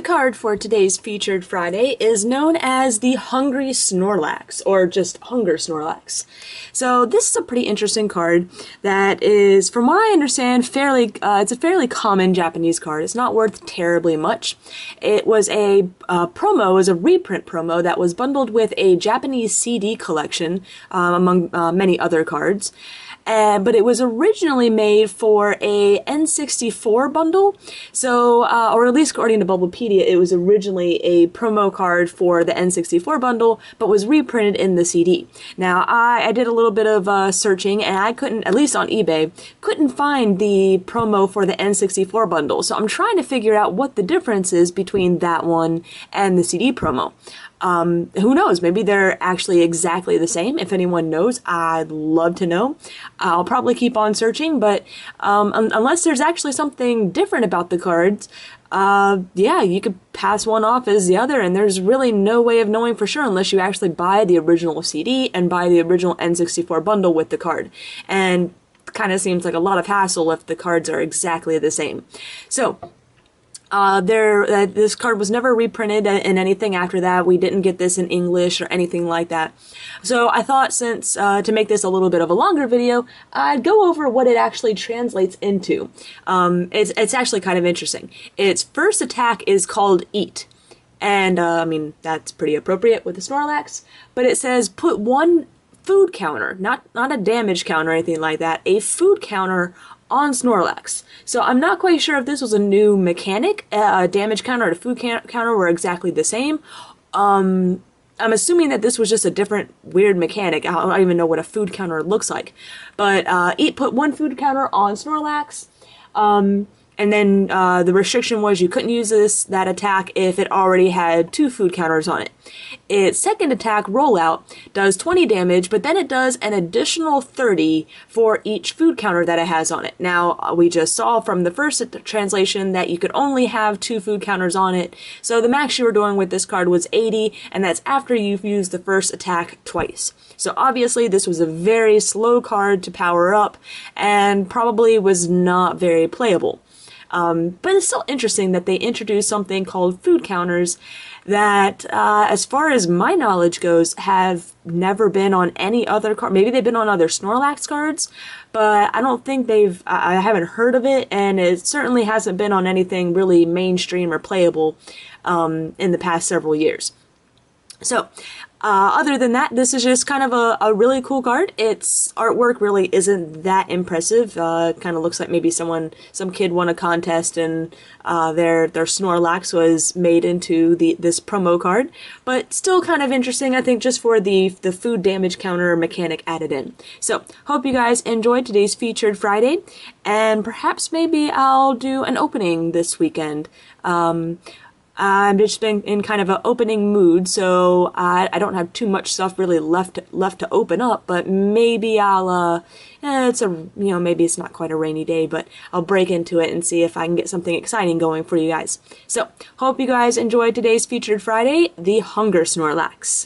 card for today's Featured Friday is known as the Hungry Snorlax, or just Hunger Snorlax. So this is a pretty interesting card that is, from what I understand, it's a fairly common Japanese card. It's not worth terribly much. It was a reprint promo that was bundled with a Japanese CD collection, among many other cards. But it was originally made for a N64 bundle, so, or at least according to Bubblepedia, it was originally a promo card for the N64 bundle, but was reprinted in the CD. Now, I did a little bit of searching, and I couldn't, at least on eBay, couldn't find the promo for the N64 bundle, so I'm trying to figure out what the difference is between that one and the CD promo. Who knows? Maybe they're actually exactly the same. If anyone knows, I'd love to know. I'll probably keep on searching, but unless there's actually something different about the cards, yeah, you could pass one off as the other, and there's really no way of knowing for sure unless you actually buy the original CD and buy the original N64 bundle with the card. And kind of seems like a lot of hassle if the cards are exactly the same. So, this card was never reprinted in anything after that. We didn't get this in English or anything like that. So I thought, since, to make this a little bit of a longer video, I'd go over what it actually translates into. It's actually kind of interesting. Its first attack is called Eat. And, I mean, that's pretty appropriate with the Snorlax. But it says, put one food counter, not a damage counter or anything like that, a food counter on Snorlax. So I'm not quite sure if this was a new mechanic. A damage counter and a food counter were exactly the same. I'm assuming that this was just a different weird mechanic. I don't even know what a food counter looks like. But put one food counter on Snorlax. And then the restriction was you couldn't use that attack if it already had 2 food counters on it. Its second attack, Rollout, does 20 damage, but then it does an additional 30 for each food counter that it has on it. Now, we just saw from the first translation that you could only have 2 food counters on it, so the max you were doing with this card was 80, and that's after you've used the first attack twice. So obviously this was a very slow card to power up, and probably was not very playable. But it's still interesting that they introduced something called food counters that, as far as my knowledge goes, have never been on any other card. Maybe they've been on other Snorlax cards, but I don't think I haven't heard of it, and it certainly hasn't been on anything really mainstream or playable, in the past several years. So, other than that, this is just kind of a really cool card. Its artwork really isn't that impressive. Kind of looks like maybe some kid won a contest and their Snorlax was made into this promo card. But still kind of interesting, I think, just for the food damage counter mechanic added in. So, hope you guys enjoyed today's Featured Friday, and perhaps maybe I'll do an opening this weekend. I've just been in kind of an opening mood, so I don't have too much stuff really left to open up, but maybe I'll, maybe it's not quite a rainy day, but I'll break into it and see if I can get something exciting going for you guys. So, hope you guys enjoyed today's Featured Friday, the Hunger Snorlax.